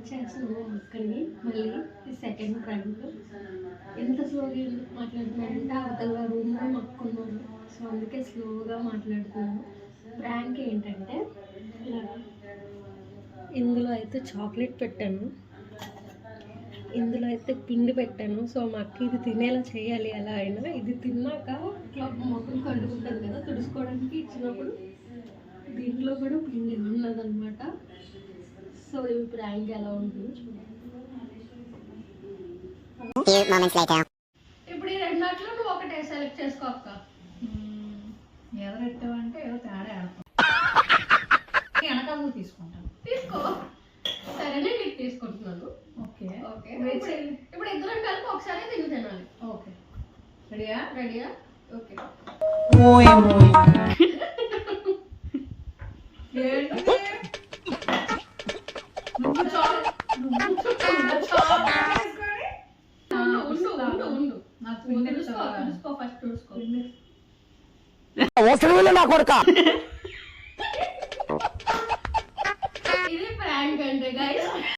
చేస్తున్నాను అక్కడికి మళ్ళీ ఈ సెకండ్ ప్రాంక్. ఎంత స్లోగా ఎందుకు మాట్లాడుతున్నానంటే అవతల రూమ్లో మక్కున్నారు, సో అందుకే స్లోగా మాట్లాడుతున్నాను. ప్రాంక్ ఏంటంటే ఇలా ఇందులో అయితే చాక్లెట్ పెట్టాను, ఇందులో అయితే పిండి పెట్టాను. సో మా అక్క ఇది తినేలా చేయాలి. ఎలా అయినా ఇది తిన్నాక ఇట్లా మొక్కలు కడుగుంటుంది కదా, తుడుచుకోవడానికి ఇచ్చినప్పుడు దీంట్లో కూడా పిండి ఉన్నదన్నమాట. సో ఈ ప్రాంక్ ఎలా ఉంటుంది ఇప్పుడు ఈ రెండాట్లో నువ్వు ఒకటే సెలెక్ట్ చేసుకో అక్క. ఎదరెట్టావంటే ఏదో తేడా ఆడతాం. వెనకాల తీసుకుంటాను. తీసుకో. సరే నేను ఇది తీసుకుంటున్నాను. ఓకే ఓకే ఇప్పుడు ఇద్దరం కలిపి ఒకసారి తిని తినాలి. ఓకే రెడీయా? రెడీయా? ఓకే. ఇది ప్రాంక్ అంటే గైస్.